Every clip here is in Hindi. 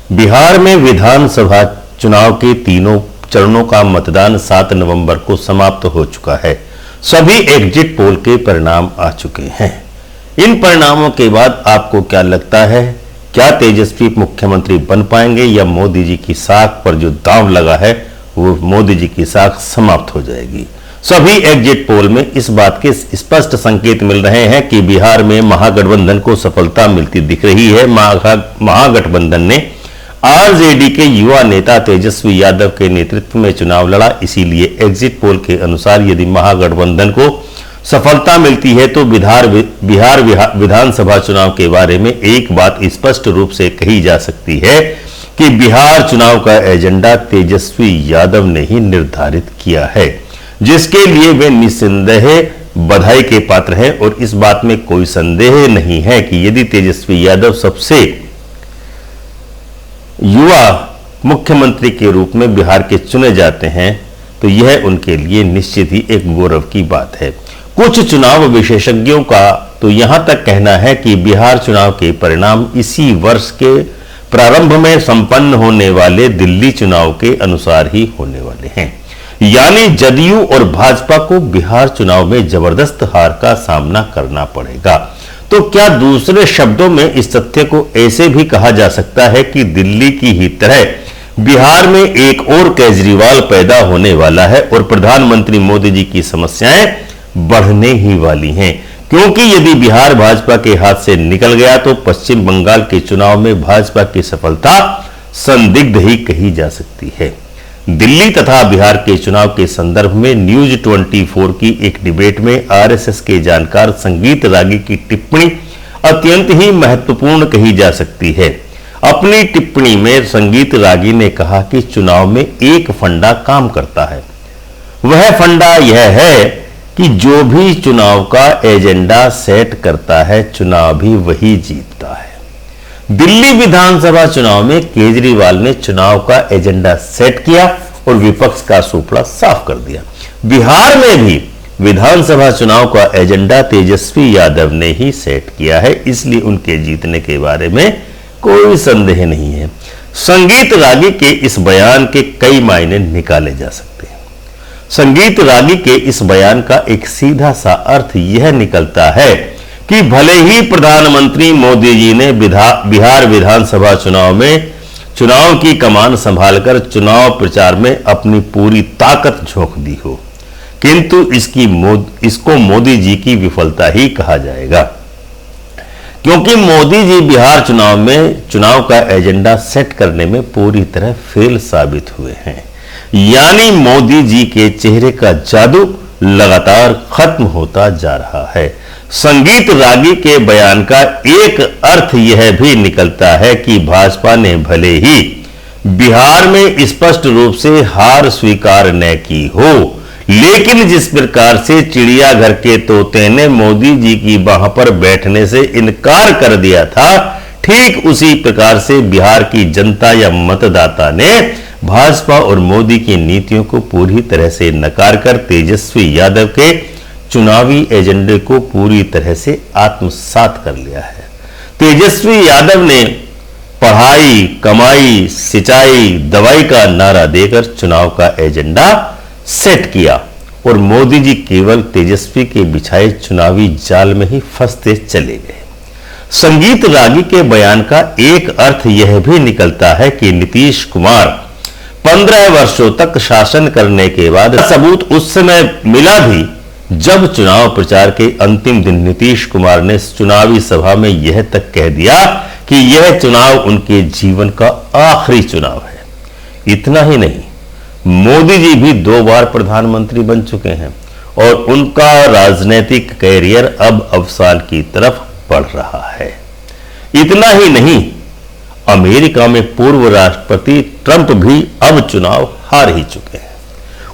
बिहार में विधानसभा चुनाव के तीनों चरणों का मतदान 7 नवंबर को समाप्त हो चुका है। सभी एग्जिट पोल के परिणाम आ चुके हैं। इन परिणामों के बाद आपको क्या लगता है, क्या तेजस्वी मुख्यमंत्री बन पाएंगे या मोदी जी की साख पर जो दांव लगा है वो मोदी जी की साख समाप्त हो जाएगी? सभी एग्जिट पोल में इस बात के स्पष्ट संकेत मिल रहे हैं कि बिहार में महागठबंधन को सफलता मिलती दिख रही है। महागठबंधन ने आरजेडी के युवा नेता तेजस्वी यादव के नेतृत्व में चुनाव लड़ा। इसीलिए एग्जिट पोल के अनुसार यदि महागठबंधन को सफलता मिलती है तो बिहार विधानसभा चुनाव के बारे में एक बात स्पष्ट रूप से कही जा सकती है कि बिहार चुनाव का एजेंडा तेजस्वी यादव ने ही निर्धारित किया है, जिसके लिए वे निस्संदेह बधाई के पात्र हैं। और इस बात में कोई संदेह नहीं है कि यदि तेजस्वी यादव सबसे युवा मुख्यमंत्री के रूप में बिहार के चुने जाते हैं तो यह उनके लिए निश्चित ही एक गौरव की बात है। कुछ चुनाव विशेषज्ञों का तो यहां तक कहना है कि बिहार चुनाव के परिणाम इसी वर्ष के प्रारंभ में संपन्न होने वाले दिल्ली चुनाव के अनुसार ही होने वाले हैं, यानी जदयू और भाजपा को बिहार चुनाव में जबरदस्त हार का सामना करना पड़ेगा। तो क्या दूसरे शब्दों में इस तथ्य को ऐसे भी कहा जा सकता है कि दिल्ली की ही तरह बिहार में एक और केजरीवाल पैदा होने वाला है और प्रधानमंत्री मोदी जी की समस्याएं बढ़ने ही वाली हैं? क्योंकि यदि बिहार भाजपा के हाथ से निकल गया तो पश्चिम बंगाल के चुनाव में भाजपा की सफलता संदिग्ध ही कही जा सकती है। दिल्ली तथा बिहार के चुनाव के संदर्भ में न्यूज 24 की एक डिबेट में आरएसएस के जानकार संगीत रागी की टिप्पणी अत्यंत ही महत्वपूर्ण कही जा सकती है। अपनी टिप्पणी में संगीत रागी ने कहा कि चुनाव में एक फंडा काम करता है। वह फंडा यह है कि जो भी चुनाव का एजेंडा सेट करता है, चुनाव भी वही जीतता है। दिल्ली विधानसभा चुनाव में केजरीवाल ने चुनाव का एजेंडा सेट किया और विपक्ष का सूपड़ा साफ कर दिया। बिहार में भी विधानसभा चुनाव का एजेंडा तेजस्वी यादव ने ही सेट किया है, इसलिए उनके जीतने के बारे में कोई संदेह नहीं है। संगीत रागी के इस बयान के कई मायने निकाले जा सकते हैं। संगीत रागी के इस बयान का एक सीधा सा अर्थ यह निकलता है कि भले ही प्रधानमंत्री मोदी जी ने बिहार विधानसभा चुनाव में चुनाव की कमान संभालकर चुनाव प्रचार में अपनी पूरी ताकत झोंक दी हो, किंतु इसको मोदी जी की विफलता ही कहा जाएगा, क्योंकि मोदी जी बिहार चुनाव में चुनाव का एजेंडा सेट करने में पूरी तरह फेल साबित हुए हैं। यानी मोदी जी के चेहरे का जादू लगातार खत्म होता जा रहा है। संगीत रागी के बयान का एक अर्थ यह भी निकलता है कि भाजपा ने भले ही बिहार में स्पष्ट रूप से हार स्वीकार न की हो, लेकिन जिस प्रकार से चिड़ियाघर के तोते ने मोदी जी की बाह पर बैठने से इनकार कर दिया था, ठीक उसी प्रकार से बिहार की जनता या मतदाता ने भाजपा और मोदी की नीतियों को पूरी तरह से नकार कर तेजस्वी यादव के चुनावी एजेंडे को पूरी तरह से आत्मसात कर लिया है। तेजस्वी यादव ने पढ़ाई, कमाई, सिंचाई, दवाई का नारा देकर चुनाव का एजेंडा सेट किया और मोदी जी केवल तेजस्वी के बिछाए चुनावी जाल में ही फंसते चले गए। संगीत रागी के बयान का एक अर्थ यह भी निकलता है कि नीतीश कुमार 15 वर्षों तक शासन करने के बाद सबूत उस समय मिला भी जब चुनाव प्रचार के अंतिम दिन नीतीश कुमार ने चुनावी सभा में यह तक कह दिया कि यह चुनाव उनके जीवन का आखिरी चुनाव है। इतना ही नहीं, मोदी जी भी 2 बार प्रधानमंत्री बन चुके हैं और उनका राजनीतिक कैरियर अब अवसान की तरफ बढ़ रहा है। इतना ही नहीं, अमेरिका में पूर्व राष्ट्रपति ट्रंप भी अब चुनाव हार ही चुके हैं।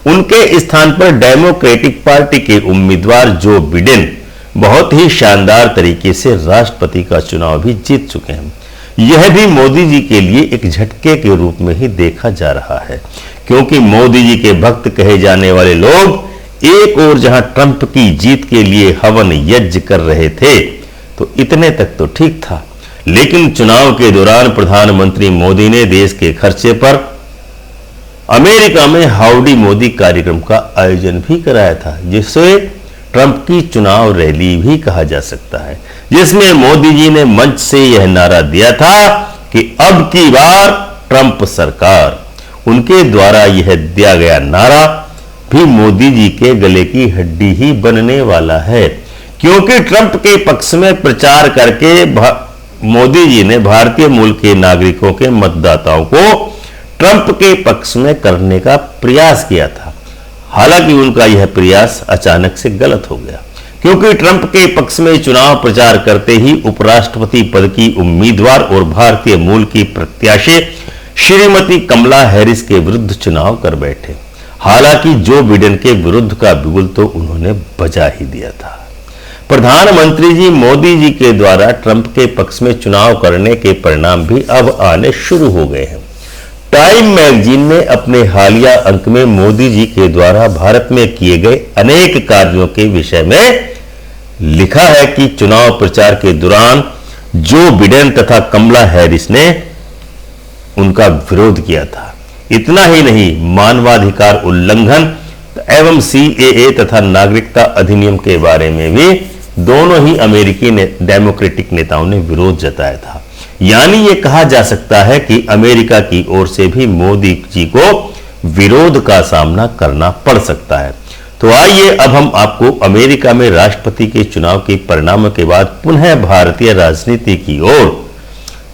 उनके स्थान पर डेमोक्रेटिक पार्टी के उम्मीदवार जो बिडेन बहुत ही शानदार तरीके से राष्ट्रपति का चुनाव भी जीत चुके हैं। यह भी मोदी जी के लिए एक झटके के रूप में ही देखा जा रहा है, क्योंकि मोदी जी के भक्त कहे जाने वाले लोग एक और जहां ट्रंप की जीत के लिए हवन यज्ञ कर रहे थे तो इतने तक तो ठीक था, लेकिन चुनाव के दौरान प्रधानमंत्री मोदी ने देश के खर्चे पर अमेरिका में हाउडी मोदी कार्यक्रम का आयोजन भी कराया था, जिसे ट्रंप की चुनाव रैली भी कहा जा सकता है, जिसमें मोदी जी ने मंच से यह नारा दिया था कि अब की बार ट्रंप सरकार। उनके द्वारा यह दिया गया नारा भी मोदी जी के गले की हड्डी ही बनने वाला है, क्योंकि ट्रंप के पक्ष में प्रचार करके मोदी जी ने भारतीय मूल के नागरिकों के मतदाताओं को ट्रंप के पक्ष में करने का प्रयास किया था। हालांकि उनका यह प्रयास अचानक से गलत हो गया, क्योंकि ट्रंप के पक्ष में चुनाव प्रचार करते ही उपराष्ट्रपति पद की उम्मीदवार और भारतीय मूल की प्रत्याशी श्रीमती कमला हैरिस के विरुद्ध चुनाव कर बैठे। हालांकि जो बिडेन के विरुद्ध का बिगुल तो उन्होंने बजा ही दिया था। प्रधानमंत्री जी मोदी जी के द्वारा ट्रंप के पक्ष में चुनाव करने के परिणाम भी अब आने शुरू हो गए हैं। टाइम मैगजीन ने अपने हालिया अंक में मोदी जी के द्वारा भारत में किए गए अनेक कार्यों के विषय में लिखा है कि चुनाव प्रचार के दौरान जो बिडेन तथा कमला हैरिस ने उनका विरोध किया था। इतना ही नहीं, मानवाधिकार उल्लंघन एवं सीएए तथा नागरिकता अधिनियम के बारे में भी दोनों ही अमेरिकी डेमोक्रेटिक नेताओं ने विरोध जताया था। यानी यह कहा जा सकता है कि अमेरिका की ओर से भी मोदी जी को विरोध का सामना करना पड़ सकता है। तो आइए अब हम आपको अमेरिका में राष्ट्रपति के चुनाव के परिणामों के बाद पुनः भारतीय राजनीति की ओर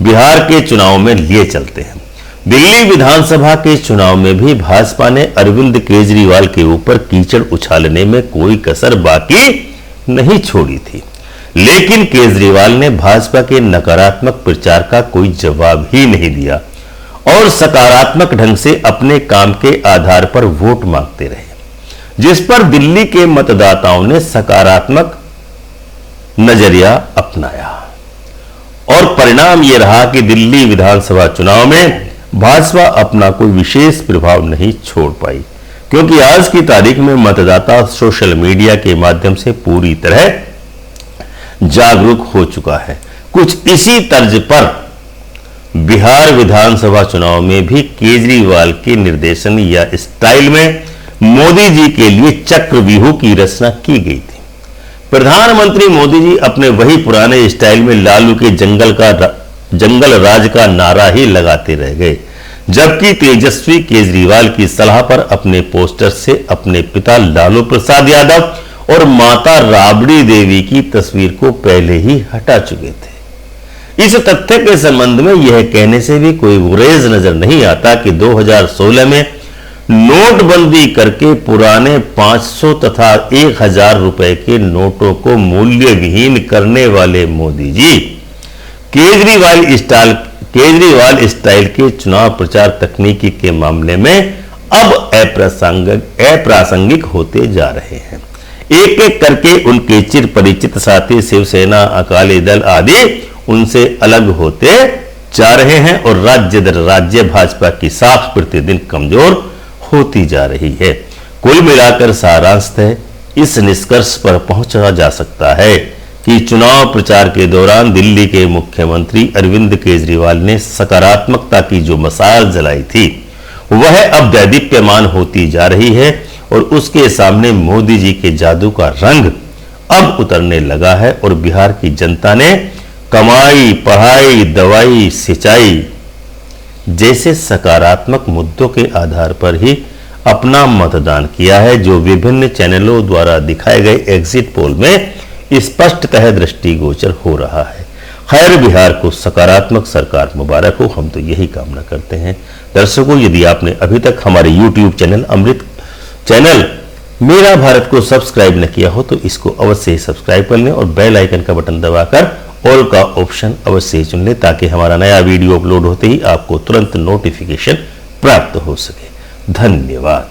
बिहार के चुनाव में लिए चलते हैं। दिल्ली विधानसभा के चुनाव में भी भाजपा ने अरविंद केजरीवाल के ऊपर कीचड़ उछालने में कोई कसर बाकी नहीं छोड़ी थी, लेकिन केजरीवाल ने भाजपा के नकारात्मक प्रचार का कोई जवाब ही नहीं दिया और सकारात्मक ढंग से अपने काम के आधार पर वोट मांगते रहे, जिस पर दिल्ली के मतदाताओं ने सकारात्मक नजरिया अपनाया। और परिणाम यह रहा कि दिल्ली विधानसभा चुनाव में भाजपा अपना कोई विशेष प्रभाव नहीं छोड़ पाई, क्योंकि आज की तारीख में मतदाता सोशल मीडिया के माध्यम से पूरी तरह जागरूक हो चुका है। कुछ इसी तर्ज पर बिहार विधानसभा चुनाव में भी केजरीवाल के निर्देशन या स्टाइल में मोदी जी के लिए चक्रव्यूह की रचना की गई थी। प्रधानमंत्री मोदी जी अपने वही पुराने स्टाइल में लालू के जंगल राज का नारा ही लगाते रह गए, जबकि तेजस्वी केजरीवाल की सलाह पर अपने पोस्टर से अपने पिता लालू प्रसाद यादव और माता राबड़ी देवी की तस्वीर को पहले ही हटा चुके थे। इस तथ्य के संबंध में यह कहने से भी कोई गुरेज नजर नहीं आता कि 2016 में नोटबंदी करके पुराने 500 तथा 1000 रुपए के नोटों को मूल्य विहीन करने वाले मोदी जी केजरीवाल स्टाइल के चुनाव प्रचार तकनीकी के मामले में अब अप्रासंगिक होते जा रहे हैं। एक एक करके उनके चिर परिचित साथी शिवसेना, अकाली दल आदि उनसे अलग होते जा रहे हैं और राज्य दर राज्य भाजपा की साख प्रतिदिन कमजोर होती जा रही है। कुल मिलाकर सारांशतः इस निष्कर्ष पर पहुंचा जा सकता है कि चुनाव प्रचार के दौरान दिल्ली के मुख्यमंत्री अरविंद केजरीवाल ने सकारात्मकता की जो मशाल जलाई थी वह अब दैदीप्यमान होती जा रही है और उसके सामने मोदी जी के जादू का रंग अब उतरने लगा है और बिहार की जनता ने कमाई, पढ़ाई, दवाई, सिंचाई जैसे सकारात्मक मुद्दों के आधार पर ही अपना मतदान किया है, जो विभिन्न चैनलों द्वारा दिखाए गए एग्जिट पोल में स्पष्टतः दृष्टिगोचर हो रहा है। खैर, बिहार को सकारात्मक सरकार मुबारक हो, हम तो यही कामना करते हैं। दर्शकों, यदि आपने अभी तक हमारे YouTube चैनल अमृत चैनल मेरा भारत को सब्सक्राइब न किया हो तो इसको अवश्य ही सब्सक्राइब कर लें और बेल आइकन का बटन दबाकर ऑल का ऑप्शन अवश्य ही चुन लें, ताकि हमारा नया वीडियो अपलोड होते ही आपको तुरंत नोटिफिकेशन प्राप्त हो सके। धन्यवाद।